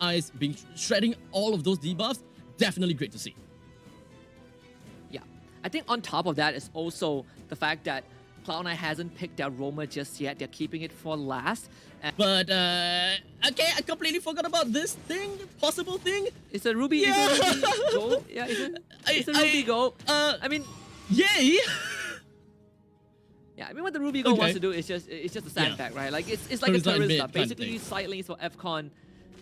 Eyes being shredding all of those debuffs, definitely great to see. Yeah, I think on top of that is also the fact that Cloud9 hasn't picked their roamer just yet. They're keeping it for last. But, okay, I completely forgot about this thing, possible thing. It's a Ruby, yeah. it's a Ruby goal. Yeah, it's a Ruby goal. I mean, yay! yeah, I mean what the Ruby goal wants to do is just a sandbag, right? Like it's like a Terima. Basically, side lanes for Fcon.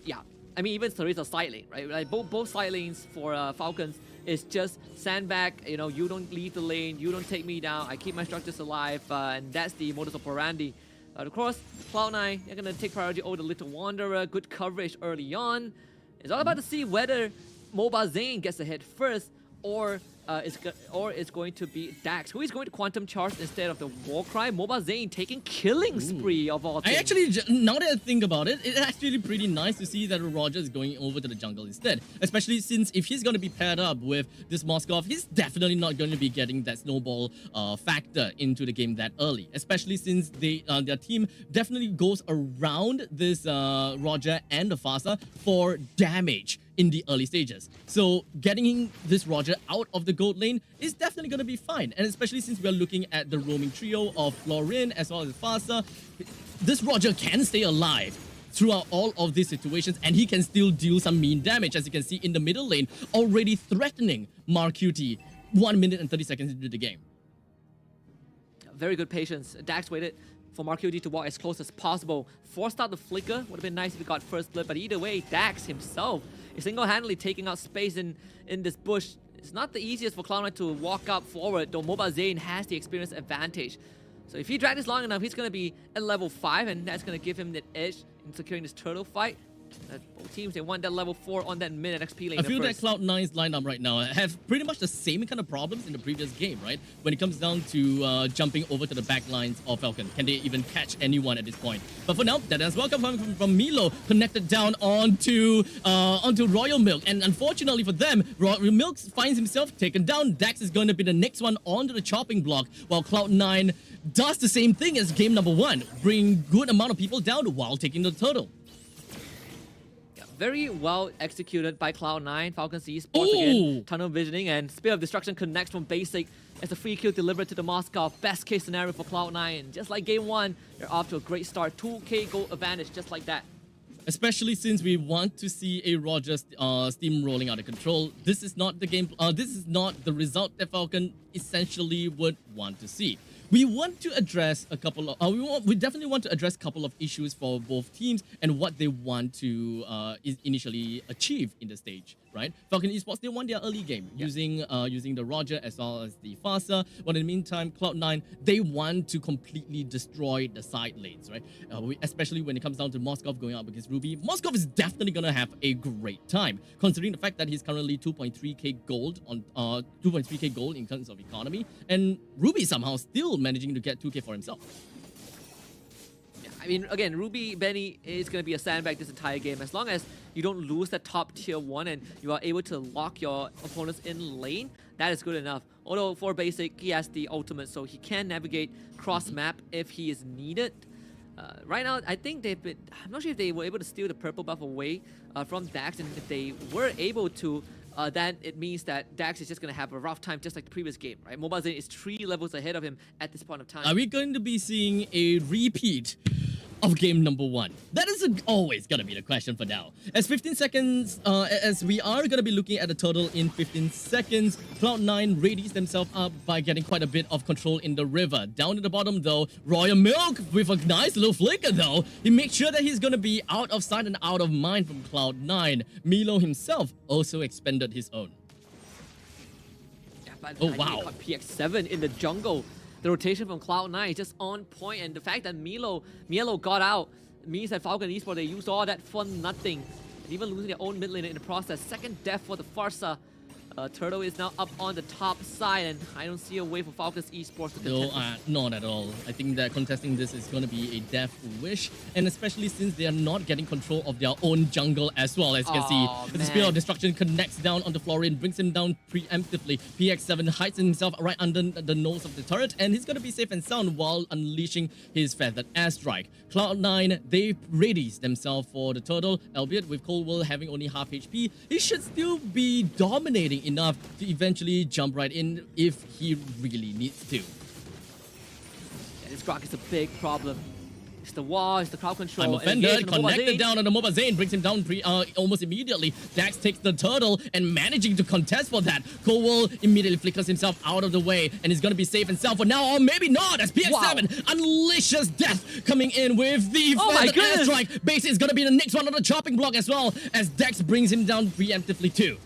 Yeah, I mean even Terima side lane, right? Like both side lanes for Falcons is just sandbag. You know, you don't leave the lane, you don't take me down. I keep my structures alive, and that's the modus operandi. Of course, Cloud9, they're gonna take priority over the Little Wanderer. Good coverage early on. It's all about to see whether Mlbb gets ahead first, or it's going to be Dax, who is going to Quantum Charge instead of the Warcry. Mlbb taking killing spree of all things. I actually, now that I think about it, it's actually pretty nice to see that Roger is going over to the jungle instead. Especially since if he's going to be paired up with this Moskov, he's definitely not going to be getting that snowball factor into the game that early. Especially since their team definitely goes around this Roger and the Fasa for damage in the early stages. So getting this Roger out of the gold lane is definitely going to be fine. And especially since we are looking at the roaming trio of Florin as well as Fasa, this Roger can stay alive throughout all of these situations, and he can still deal some mean damage, as you can see in the middle lane, already threatening Marcuti 1 minute and 30 seconds into the game. Very good patience. Dax waited for Marcuti to walk as close as possible. Forced out the flicker. Would have been nice if he got first blood, but either way, Dax himself is single-handedly taking out space in this bush. It's not the easiest for Cloud9 to walk up forward, though Mlbb has the experience advantage. So if he drags this long enough, he's going to be at level 5, and that's going to give him the edge in securing this turtle fight. Both teams, they want that level 4 on that mid XP lane. I feel that Cloud9's lineup right now have pretty much the same kind of problems in the previous game, right? When it comes down to jumping over to the back lines of Falcon. Can they even catch anyone at this point? But for now, that is welcome from Milo, connected down onto Royal Milk. And unfortunately for them, Royal Milk finds himself taken down. Dax is going to be the next one onto the chopping block, while Cloud9 does the same thing as game number 1, bring good amount of people down while taking the turtle. Very well executed by Cloud9. Falcon Esports again, tunnel visioning, and Spear of Destruction connects from basic as a free kill delivered to the Moskov. Best case scenario for Cloud9. Just like game 1, they're off to a great start. 2k gold advantage, just like that. Especially since we want to see a Roger steamrolling out of control. This is not the game. This is not the result that Falcon essentially would want to see. We want to address a couple of we definitely want to address a couple of issues for both teams and what they want to initially achieve in the stage, right? Falcon Esports, they won their early game using the Roger as well as the Fasa. But in the meantime, Cloud9, they want to completely destroy the side lanes, right? Especially when it comes down to Moskov going up against Ruby. Moskov is definitely gonna have a great time, considering the fact that he's currently 2.3k gold on 2.3k gold in terms of economy, and Ruby somehow still managing to get 2k for himself. Yeah, I mean, again, Ruby Benny is going to be a sandbag this entire game. As long as you don't lose that top tier 1 and you are able to lock your opponents in lane, that is good enough. Although for basic, he has the ultimate, so he can navigate cross-map if he is needed. Right now, I think I'm not sure if they were able to steal the purple buff away from Dax, and if they were able to, then it means that Dax is just going to have a rough time just like the previous game, right? Mlbb is 3 levels ahead of him at this point of time. Are we going to be seeing a repeat of game number 1? That is always gonna be the question for now. As 15 seconds, as we are gonna be looking at a total in 15 seconds, Cloud9 readies themselves up by getting quite a bit of control in the river. Down at the bottom though, Royal Milk with a nice little flicker though. He makes sure that he's gonna be out of sight and out of mind from Cloud9. Milo himself also expended his own. Yeah, but oh wow. PX7 in the jungle. The rotation from Cloud9 is just on point, and the fact that Milo got out means that Falcon Esports, they used all that for nothing. And even losing their own mid lane in the process. Second death for the Farsa. Turtle is now up on the top side, and I don't see a way for Falcon Esports to No, contest. not at all. I think that contesting this is going to be a death wish, and especially since they are not getting control of their own jungle as well. As you can see, the Spear of Destruction connects down onto Florian, brings him down preemptively. PX7 hides himself right under the nose of the turret, and he's going to be safe and sound while unleashing his feathered airstrike. Cloud9, they readies themselves for the turtle, albeit with Coldwell having only half HP. He should still be dominating enough to eventually jump right in if he really needs to. Yeah, this Grok is a big problem. It's the wall, it's the crowd control. I'm offended, connected down on the Mlbb Msc, brings him down almost immediately. Dax takes the turtle and managing to contest for that. Coldwell immediately flickers himself out of the way and is going to be safe and sound for now, or maybe not, as PX7 unleashes death coming in with the airstrike. Base is going to be the next one on the chopping block as well, as Dax brings him down preemptively too.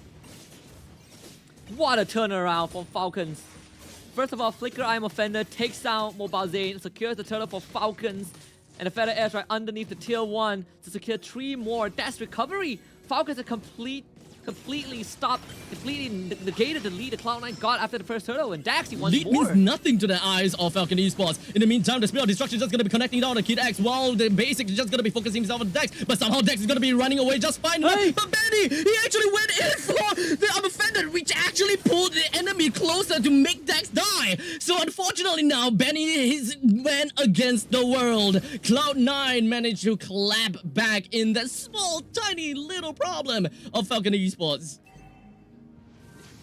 What a turnaround for Falcons. First of all, Flicker I'm Offender takes out Mlbb Msc, secures the turtle for Falcons, and a feather airstrike underneath the tier 1 to secure 3 more. That's recovery. Falcons are completely negated the lead the Cloud9 got after the first turtle, and Daxi wants lead more. Means nothing to the eyes of Falcon Esports. In the meantime, the Spear of Destruction is just going to be connecting down to Kid X, while the basic is just going to be focusing himself on Dex, but somehow Dex is going to be running away just fine. Hey. But Benny, he actually went in for the Unoffended, which actually pulled the enemy closer to make Dex die. So unfortunately now, Benny went against the world. Cloud9 managed to clap back in that small, tiny little problem of Falcon Esports.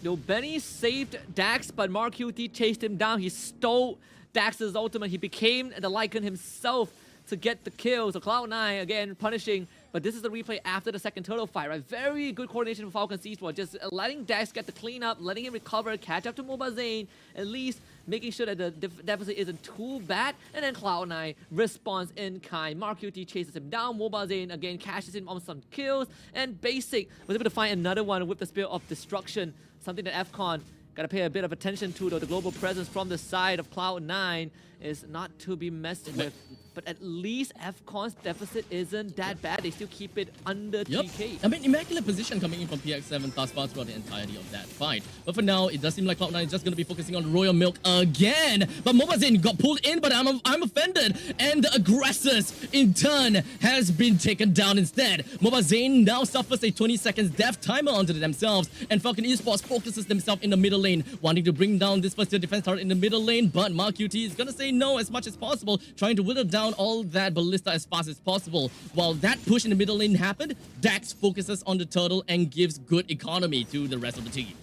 No, Benny saved Dax, but Mark QT chased him down. He stole Dax's ultimate. He became the Lycan himself to get the kill. So Cloud9 again punishing, but this is the replay after the second turtle fight, right? Very good coordination from Falcon Esports, just letting Dax get the cleanup, letting him recover, catch up to Mlbb Msc, at least making sure that the deficit isn't too bad, and then Cloud9 responds in kind. Mark QT chases him down, Mlbb Msc again cashes him on some kills, and Basic was able to find another one with the Spear of Destruction, something that Fcon gotta pay a bit of attention to, though. The global presence from the side of Cloud9 is not to be messed with. But at least Fcon's deficit isn't that bad. They still keep it under 3k. I mean, immaculate position coming in from PX7 thus far throughout the entirety of that fight. But for now, it does seem like Cloud9 is just going to be focusing on Royal Milk again. But Mlbb Msc got pulled in, but I'm offended. And the aggressors, in turn, has been taken down instead. Mlbb Msc now suffers a 20 seconds death timer onto themselves. And Falcon Esports focuses themselves in the middle lane, wanting to bring down this first tier defense turret in the middle lane. But Mark QT is going to say no as much as possible, trying to whittle down all that ballista as fast as possible. While that push in the middle lane happened, Dax focuses on the turtle and gives good economy to the rest of the team.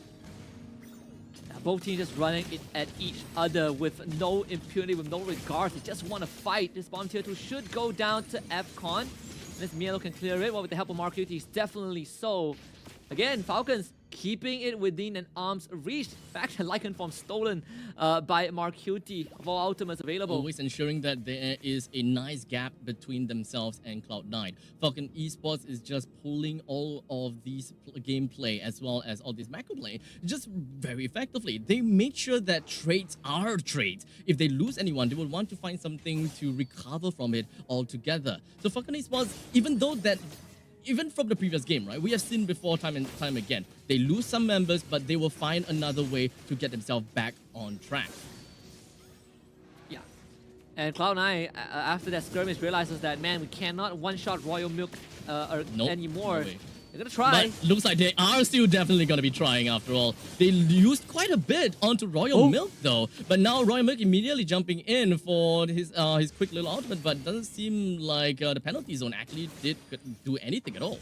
Both teams just running it at each other with no impunity, with no regard. They just want to fight. This bomb tier 2 should go down to Fcon. And this Mielo can clear it, well, with the help of Mark QT, definitely so. Again, Falcons keeping it within an arm's reach. In fact, the Lycan form stolen by Mark QT of all ultimates available. Always ensuring that there is a nice gap between themselves and Cloud9. Falcon Esports is just pulling all of these gameplay as well as all this macro play just very effectively. They make sure that trades are trades. If they lose anyone, they will want to find something to recover from it altogether. So Falcon Esports, even from the previous game, right? We have seen before time and time again. They lose some members, but they will find another way to get themselves back on track. Yeah. And Cloud9, after that skirmish, realizes that, man, we cannot one-shot Royal Milk anymore. No way. They're gonna try. But looks like they are still definitely gonna be trying after all. They used quite a bit onto Royal Milk though. But now Royal Milk immediately jumping in for his quick little ultimate, but doesn't seem like the penalty zone actually did do anything at all.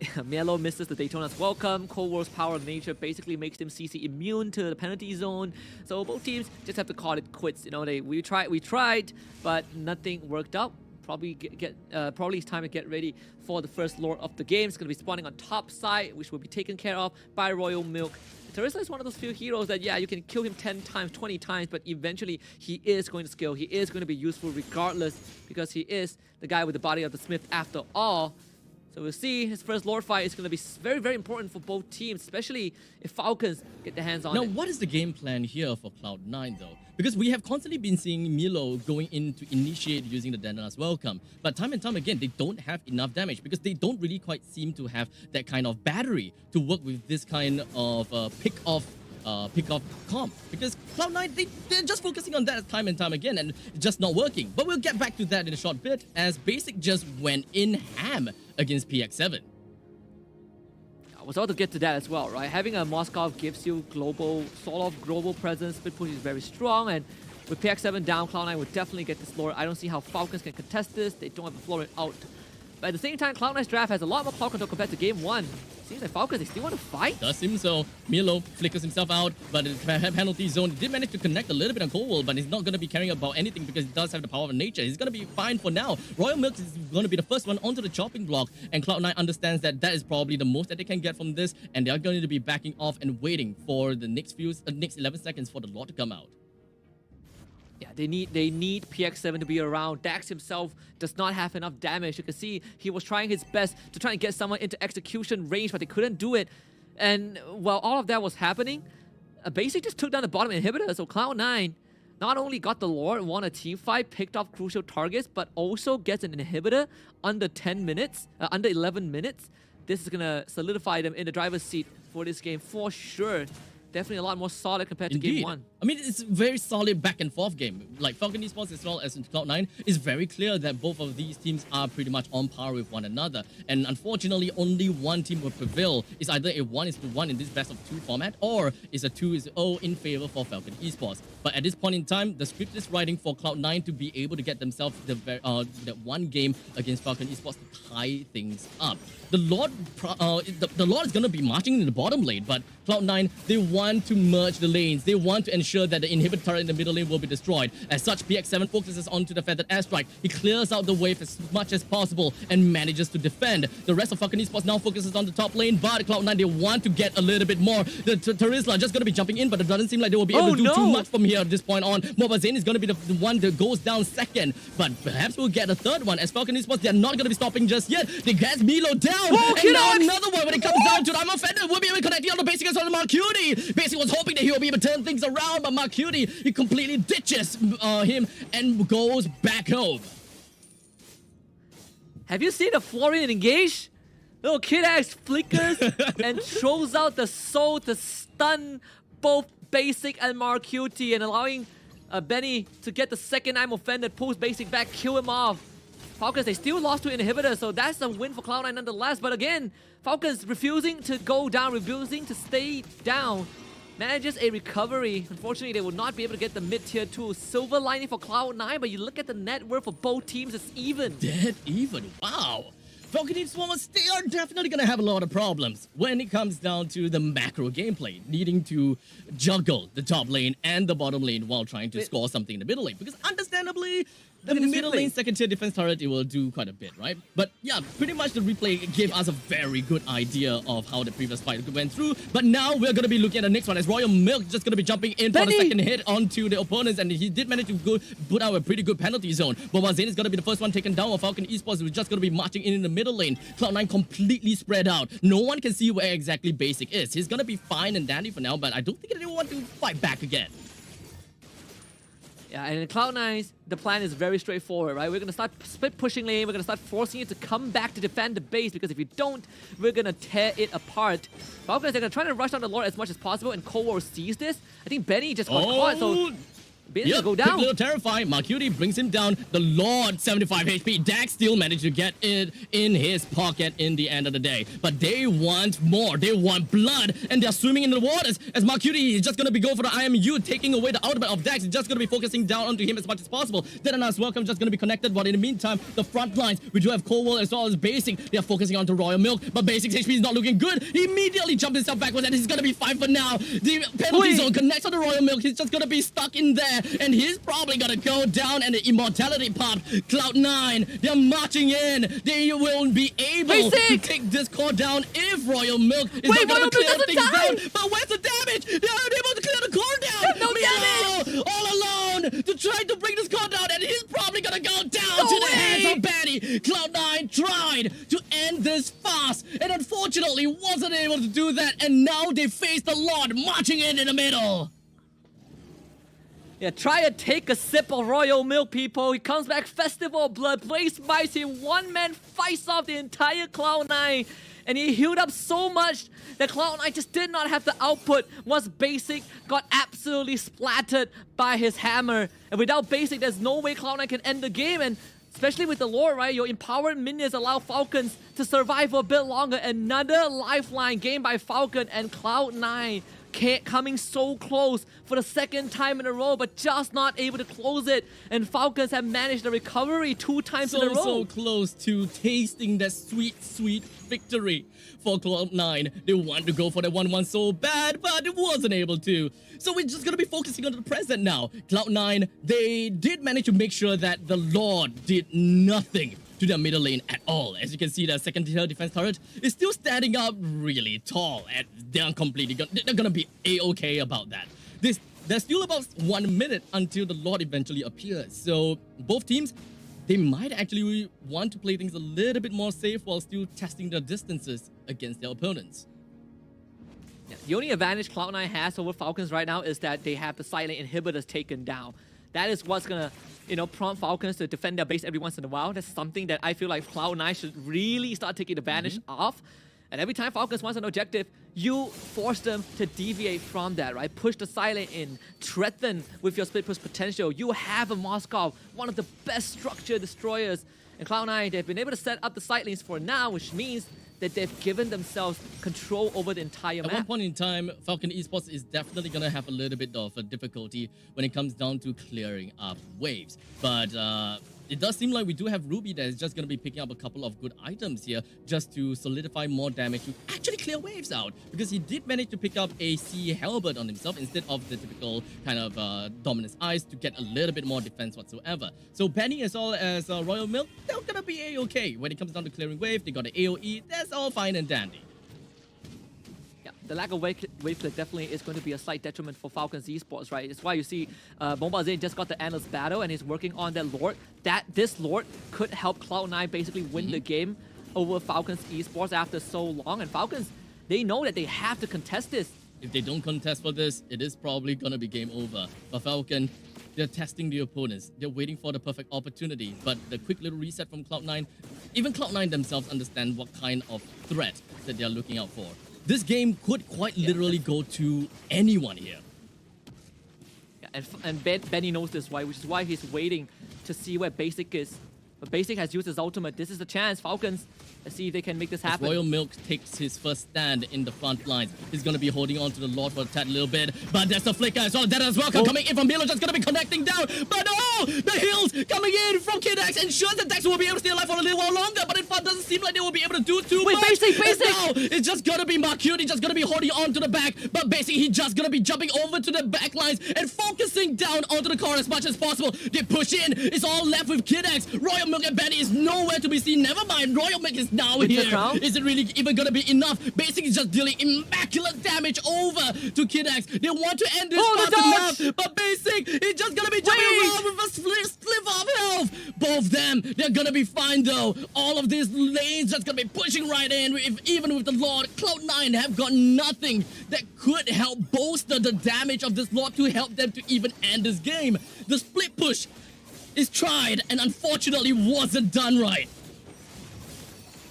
Mielo misses the Daytona's welcome. Coldwell's power of nature basically makes them CC immune to the penalty zone. So both teams just have to call it quits. You know, we tried, but nothing worked out. Probably it's time to get ready for the first Lord of the game. It's going to be spawning on top side, which will be taken care of by Royal Milk. Teresa is one of those few heroes that, yeah, you can kill him 10 times, 20 times, but eventually he is going to scale. He is going to be useful regardless, because he is the guy with the body of the Smith after all. So we'll see his first Lord fight is going to be very, very important for both teams, especially if Falcons get their hands on it. Now, what is the game plan here for Cloud9 though? Because we have constantly been seeing Mlbb going in to initiate using the Dana's Welcome. But time and time again, they don't have enough damage because they don't really quite seem to have that kind of battery to work with this kind of pick-off comp, because Cloud9, they're just focusing on that time and time again and just not working. But we'll get back to that in a short bit, as Basic just went in ham against PX7. I was about to get to that as well, right? Having a Moscow gives you sort of global presence. Split push is very strong, and with PX7 down, Cloud9 would definitely get this Lord. I don't see how Falcons can contest this. They don't have a Florid out. But at the same time, Cloud9's draft has a lot more clock control compared to game 1. Seems like Falcons, they still want to fight. Does seem so. Mlbb flickers himself out, but in the penalty zone, he did manage to connect a little bit on Coldwell, but he's not going to be caring about anything because he does have the power of nature. He's going to be fine for now. Royal Milk is going to be the first one onto the chopping block, and Cloud9 understands that that is probably the most that they can get from this, and they are going to be backing off and waiting for the next 11 seconds for the Lord to come out. Yeah, they need PX7 to be around. Dax himself does not have enough damage. You can see he was trying his best to try and get someone into execution range, but they couldn't do it. And while all of that was happening, Basic just took down the bottom inhibitor. So Cloud9 not only got the Lord, won a team fight, picked off crucial targets, but also gets an inhibitor under 10 minutes, under 11 minutes. This is gonna solidify them in the driver's seat for this game for sure. Definitely a lot more solid compared to game 1. I mean, it's a very solid back and forth game. Like Falcon Esports as well as in Cloud9, it's very clear that both of these teams are pretty much on par with one another. And unfortunately, only one team will prevail. It's either a 1-1 in this best of 2 format, or it's a 2-0 in favor for Falcon Esports. But at this point in time, the script is writing for Cloud9 to be able to get themselves that one game against Falcon Esports to tie things up. The Lord is going to be marching in the bottom lane, but Cloud9, they want to merge the lanes. They want to ensure that the inhibitor turret in the middle lane will be destroyed. As such, PX7 focuses onto the feathered airstrike. He clears out the wave as much as possible and manages to defend. The rest of Falcon Esports now focuses on the top lane, but Cloud9, they want to get a little bit more. The Terima just going to be jumping in, but it doesn't seem like they will be able to do too much from here at this point on. Mlbb is going to be the one that goes down second, but perhaps we'll get a third one. As Falcon Esports, they're not going to be stopping just yet. They get Mlbb down. And now another one when it comes down to it. I'm offended. We'll be able to connect the other Basic as well to Marcuti. Basic was hoping that he will be able to turn things around, but Marcuti, he completely ditches him and goes back home. Have you seen the Florian engage? Little Kid Axe flickers and throws out the soul to stun both Basic and Marcuti, and allowing Benny to get the second I'm offended, pulls Basic back, kill him off. Falcons, they still lost to inhibitor, so that's a win for Cloud9 nonetheless. But again, Falcons refusing to go down, refusing to stay down. Manages a recovery. Unfortunately, they will not be able to get the mid-tier 2 silver lining for Cloud9, but you look at the net worth for both teams, it's even. Dead even, wow. Falcon Esports, they are definitely going to have a lot of problems when it comes down to the macro gameplay, needing to juggle the top lane and the bottom lane while trying to score something in the middle lane. Because understandably, the middle lane second tier defense turret, it will do quite a bit, right? But yeah, pretty much the replay gave us a very good idea of how the previous fight went through. But now we're going to be looking at the next one, as Royal Milk just going to be jumping in for the second hit onto the opponents, and he did manage to put out a pretty good penalty zone. Mlbb is going to be the first one taken down, while Falcon Esports is just going to be marching in the middle lane. Cloud9 completely spread out. No one can see where exactly Basic is. He's going to be fine and dandy for now, but I don't think they want to fight back again. Yeah, and in Cloud9, the plan is very straightforward, right? We're going to start split pushing lane. We're going to start forcing it to come back to defend the base, because if you don't, we're going to tear it apart. Falcons, they're going to try to rush down the Lord as much as possible, and Cold War sees this. I think Benny just got caught, so Benny's go down. A little terrifying. Marcuti brings him down. The Lord, 75 HP. Dax still managed to get it in his pocket in the end of the day. But they want more. They want blood. And they're swimming in the waters. As Marcuti is just going to be going for the IMU, taking away the ultimate of Dax. He's just going to be focusing down onto him as much as possible. Deadana's welcome just going to be connected. But in the meantime, the front lines, we do have Coldwell as well as Basic. They are focusing onto Royal Milk. But Basic's HP is not looking good. He immediately jumped himself backwards, and he's going to be fine for now. The penalty zone connects on the Royal Milk. He's just going to be stuck in there. And he's probably gonna go down, and the immortality pop. Cloud9, they're marching in. They will be able to take this core down if Royal Milk is not gonna clear things down. But where's the damage? They're unable to clear the core down. No damage. All alone. to try to bring this score down, and he's probably gonna go down to the hands of Benny. CLOUD9 tried to end this fast, and unfortunately wasn't able to do that, and now they face the Lord marching in the middle. Yeah, try to take a sip of royal milk, people. He comes back, Festival of Blood, Blaze Mighty, one man fights off the entire CLOUD9. And he healed up so much that CLOUD9 just did not have the output once Basic got absolutely splattered by his hammer. And without Basic, there's no way CLOUD9 can end the game. And especially with the lore, right? Your empowered minions allow Falcons to survive for a bit longer. Another lifeline game by Falcon, and CLOUD9 coming so close for the second time in a row, but just not able to close it. And Falcons have managed the recovery 2 times in a row. So close to tasting that sweet, sweet victory for CLOUD9. They wanted to go for the 1-1 so bad, but it wasn't able to. So we're just gonna be focusing on the present now. CLOUD9, they did manage to make sure that the Lord did nothing to the middle lane at all. As you can see, the second tier defense turret is still standing up really tall, and they're gonna be a-okay about that. There's still about 1 minute until the Lord eventually appears. So both teams, they might actually want to play things a little bit more safe while still testing their distances against their opponents. Yeah, the only advantage CLOUD9 has over Falcons right now is that they have the silent inhibitors taken down. That is what's gonna, prompt Falcons to defend their base every once in a while. That's something that I feel like CLOUD9 should really start taking advantage of. And every time Falcons wants an objective, you force them to deviate from that, right? Push the silent in, threaten with your split push potential. You have a Moskov, one of the best structured destroyers. And CLOUD9, they've been able to set up the side lanes for now, which means that they've given themselves control over the entire map. At one point in time, Falcon Esports is definitely going to have a little bit of a difficulty when it comes down to clearing up waves. But it does seem like we do have Ruby that is just going to be picking up a couple of good items here just to solidify more damage to actually clear waves out. Because he did manage to pick up a Sea Halberd on himself instead of the typical kind of Dominance Eyes to get a little bit more defense whatsoever. So Penny as well as Royal Milk, they're going to be a-okay. When it comes down to clearing wave, they got the AoE, that's all fine and dandy. Yeah, the lack of wave clear definitely is going to be a slight detriment for Falcons Esports, right? It's why you see Mlbb just got the Endless Battle and he's working on that Lord. This Lord could help CLOUD9 basically win the game over Falcons Esports after so long. And Falcons, they know that they have to contest this. If they don't contest for this, it is probably going to be game over. For Falcon, they're testing the opponents. They're waiting for the perfect opportunity. But the quick little reset from CLOUD9, even CLOUD9 themselves understand what kind of threat that they're looking out for. This game could quite literally go to anyone here. Yeah, and Benny knows this, right? Which is why he's waiting to see where Basic is. But Basic has used his ultimate. This is the chance. Falcons, let's see if they can make this happen. As Royal Milk takes his first stand in the front lines, he's going to be holding on to the Lord for a tad little bit. But there's the flicker as well. That as well coming in from Milo, just going to be connecting down. But oh, the heals coming in from Kidex ensures that Dex will be able to stay alive for a little while longer. But it doesn't seem like they will be able to do too much. Basic! Now, it's just going to be Marcute. He's just going to be holding on to the back. But basically, he's just going to be jumping over to the back lines and focusing down onto the core as much as possible. They push in. It's all left with Kidex. Royal Milk and Benny is nowhere to be seen. Never mind. Royal Milk is now here. Is it really even gonna be enough? Basic is just dealing immaculate damage over to Kidex. They want to end this fast enough, but Basic is just gonna be jumping around with a sliver of health. Both them, they're gonna be fine though. All of these lanes just gonna be pushing right in. Even with the Lord, CLOUD9 have got nothing that could help bolster the damage of this Lord to help them to even end this game. The split push is tried and unfortunately wasn't done right.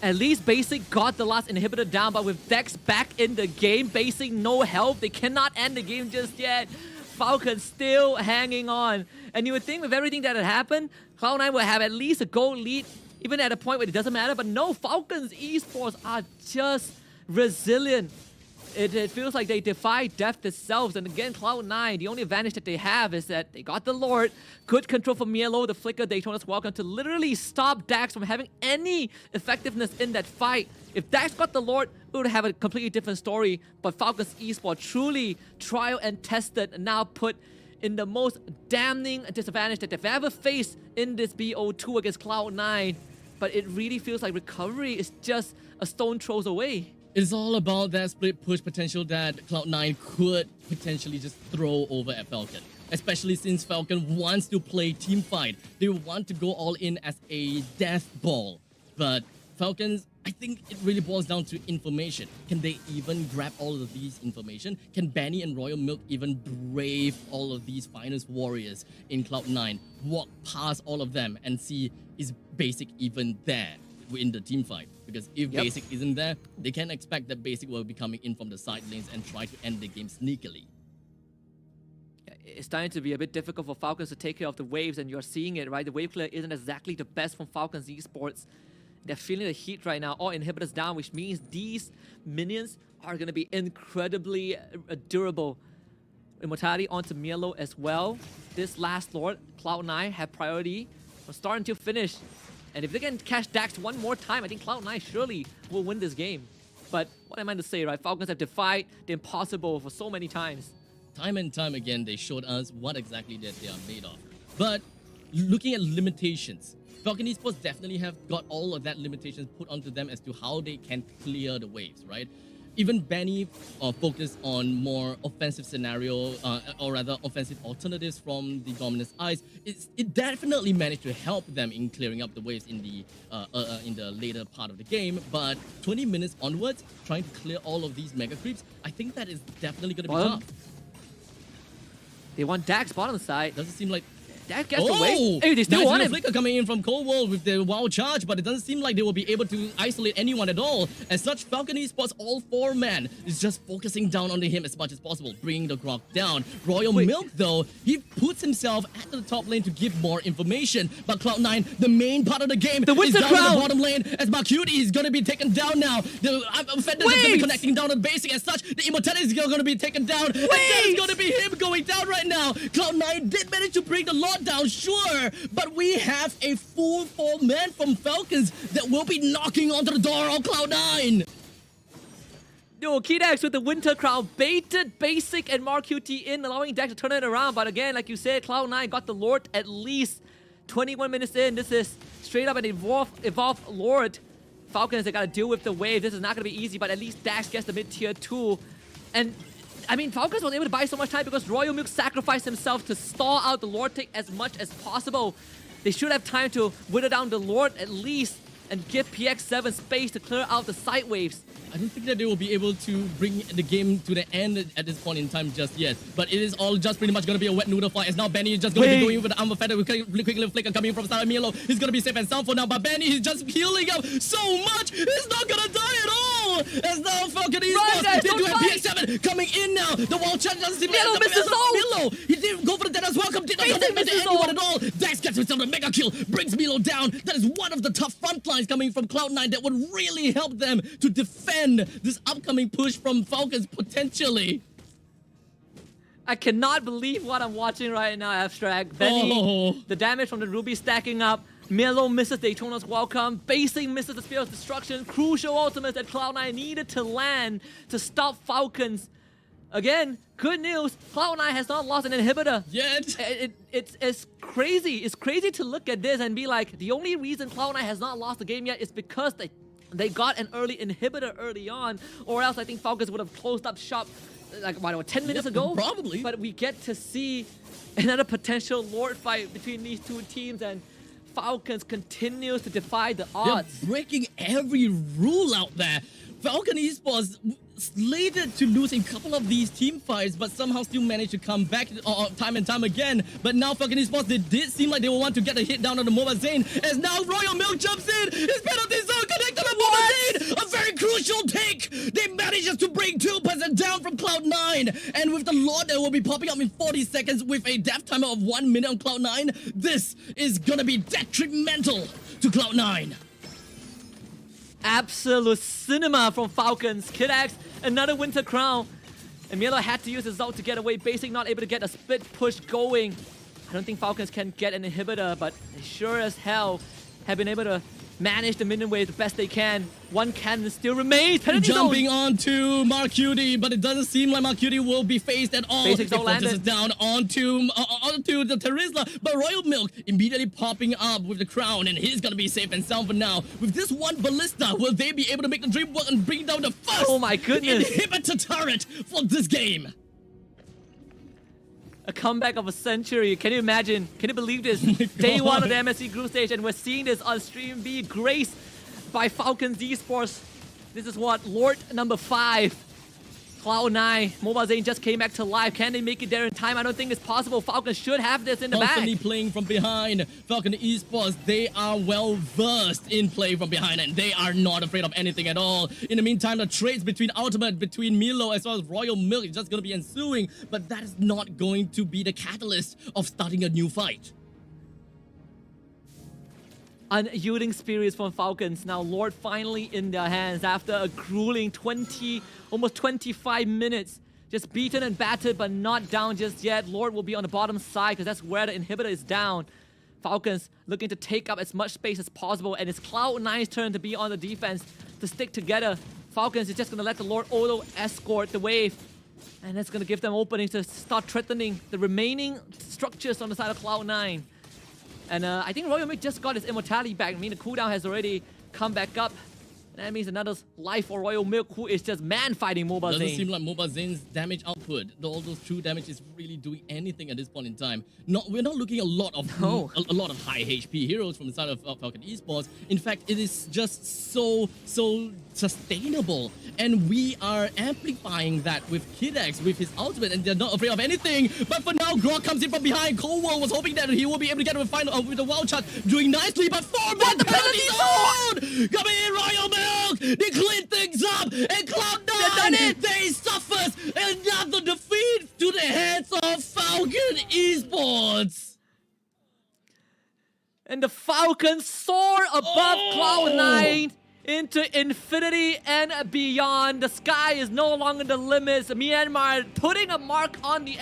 At least Basic got the last inhibitor down, but with Dex back in the game, Basic no help. They cannot end the game just yet. Falcon still hanging on. And you would think with everything that had happened, CLOUD9 would have at least a goal lead, even at a point where it doesn't matter. But no, Falcons Esports are just resilient. It feels like they defy death itself. And again, CLOUD9, the only advantage that they have is that they got the Lord, good control from Mielo, the Flicker, Daytona's Welcome to literally stop Dax from having any effectiveness in that fight. If Dax got the Lord, it would have a completely different story. But Falcons Esports truly trial and tested and now put in the most damning disadvantage that they've ever faced in this BO2 against CLOUD9. But it really feels like recovery is just a stone throws away. It's all about that split push potential that CLOUD9 could potentially just throw over at Falcon. especially since Falcon wants to play team fight. They want to go all in as a death ball. But Falcons, I think it really boils down to information. Can they even grab all of these information? Can Benny and Royal Milk even brave all of these finest warriors in Cloud9, walk past all of them and see is Basic even there in the team fight? Because if Basic isn't there, they can expect that Basic will be coming in from the side lanes and try to end the game sneakily. It's starting to be a bit difficult for Falcons to take care of the waves, and you're seeing it, right? The wave clear isn't exactly the best from Falcons Esports. They're feeling the heat right now. All inhibitors down, which means these minions are going to be incredibly durable. Immortality onto Milo as well. This last Lord, Cloud9, have priority from start until finish. And if they can catch Dax one more time, I think Cloud9 surely will win this game. But what am I to say, right? Falcons have defied the impossible for so many times. Time and time again, they showed us what exactly that they are made of. But looking at limitations, Falcon Esports definitely have got all of that limitations put onto them as to how they can clear the waves, right? Even Benny focused on more offensive scenario, or rather offensive alternatives from the Dominus Eyes. It definitely managed to help them in clearing up the waves in the later part of the game. But 20 minutes onwards, trying to clear all of these mega creeps, I think that is definitely going to be tough. They want Dax bottom side. Doesn't seem like Dax gets away. Hey, they still nice want him. Flicker coming in from Cold World with the wild charge, but it doesn't seem like they will be able to isolate anyone at all. As such, Falcon Esports, all 4 men, is just focusing down on him as much as possible, bringing the Grok down. Royal Milk, though, he puts himself at the top lane to give more information. But Cloud9, the main part of the game, is down in the bottom lane, as Marcuti is going to be taken down now. The Offenders is going to be connecting down on Basic. As such, the Immortality is going to be taken down. And that is going to be him going down right now. Cloud9 did manage to bring the Lord down, sure, but we have a full 4 men from Falcons that will be knocking onto the door of Cloud9. Yo, Kidax with the Winter Crown baited Basic and Marcuti in, allowing Dax to turn it around. But again, like you said, Cloud9 got the Lord at least 21 minutes in. This is straight up an evolved Lord. Falcons, they got to deal with the wave. This is not going to be easy, but at least Dax gets the mid-tier 2. And I mean, Falcons was able to buy so much time because Royal Milk sacrificed himself to stall out the Lord take as much as possible. They should have time to whittle down the Lord at least and give PX7 space to clear out the side waves. I don't think that they will be able to bring the game to the end at this point in time just yet. But it is all just pretty much going to be a wet noodle fight. As now Benny is just going to be going with the Armor Feather with quickly Flicker coming from Star Milo. He's going to be safe and sound for now. But Benny is just healing up so much. He's not going to die at all. As now Falcon Esports, they do have PX7 coming in now. The wall charge doesn't seem Milo misses Milo, he didn't go for the dead as well. Did not connect to anyone at all. Dax gets himself a mega kill. Brings Milo down. That is one of the tough front lines coming from Cloud9 that would really help them to defend this upcoming push from Falcons potentially. I cannot believe what I'm watching right now, Abstract. Benny, the damage from the Ruby stacking up. Milo misses Daytona's welcome. Basic misses the Spear of Destruction. Crucial ultimates that Cloud9 needed to land to stop Falcons. Again, good news, Cloud9 has not lost an inhibitor yet. It's crazy. It's crazy to look at this and be like, the only reason Cloud9 has not lost the game yet is because they got an early inhibitor early on, or else I think Falcons would have closed up shop like, what, 10 minutes ago? Probably. But we get to see another potential Lord fight between these two teams, and Falcons continues to defy the odds. They're breaking every rule out there. Falcon Esports slated to lose in a couple of these team fights, but somehow still managed to come back time and time again. But now Falcon Esports, they did seem like they will want to get a hit down on the mobile Zane, as now Royal Milk jumps in. His penalty zone connected to the mobile Zane. A very crucial take. They managed to bring 2% down from Cloud9. And with the Lord that will be popping up in 40 seconds with a death timer of 1 minute on Cloud9, this is going to be detrimental to Cloud9. Absolute cinema from Falcons. Kidax, another Winter Crown. And Milo had to use his ult to get away. Basic not able to get a split push going. I don't think Falcons can get an inhibitor, but they sure as hell have been able to manage the minion wave the best they can. One cannon still remains. Penalty jumping zone onto Marcuti, but it doesn't seem like Marcuti will be phased at all. Basic zone landed down onto the Terizla, but Royal Milk immediately popping up with the crown, and he's gonna be safe and sound for now. With this one ballista, will they be able to make the dream work and bring down the first oh my goodness inhibitor turret for this game? A comeback of a century. Can you imagine? Can you believe this? Day one of the MSC group stage, and we're seeing this on stream be graced by Falcon Esports. This is what Lord number 5. CLOUD9, Mlbb just came back to life. Can they make it there in time? I don't think it's possible. Falcon should have this in the Constantly bag. playing from behind. Falcon Esports, they are well versed in play from behind, and they are not afraid of anything at all. In the meantime, the trades between Ultimate, between Milo, as well as Royal Milk is just going to be ensuing, but that is not going to be the catalyst of starting a new fight. Unyielding spirits from Falcons. Now Lord finally in their hands after a grueling 20, almost 25 minutes. Just beaten and battered, but not down just yet. Lord will be on the bottom side because that's where the inhibitor is down. Falcons looking to take up as much space as possible, and it's CLOUD9's turn to be on the defense, to stick together. Falcons is just going to let the Lord auto escort the wave, and that's going to give them openings to start threatening the remaining structures on the side of CLOUD9. And I think Royal Milk just got his immortality back. I mean, the cooldown has already come back up. And that means another life for Royal Milk, who is just man-fighting Mlbb. Doesn't seem like Mlbb damage output, all those true damage is really doing anything at this point in time. We're not looking at a lot of high HP heroes from the side of Falcon Esports. In fact, it is just so sustainable, and we are amplifying that with Kidex, with his ultimate, and they're not afraid of anything. But for now, Grok comes in from behind. Coldwell was hoping that he will be able to get a final with the wild shot, doing nicely, but 4 men the penalty zone! Coming in, Royal Milk! They clean things up, and CLOUD9, they suffers another defeat to the hands of Falcon Esports. And the Falcons soar above CLOUD9 into infinity and beyond. The sky is no longer the limits. Myanmar putting a mark on the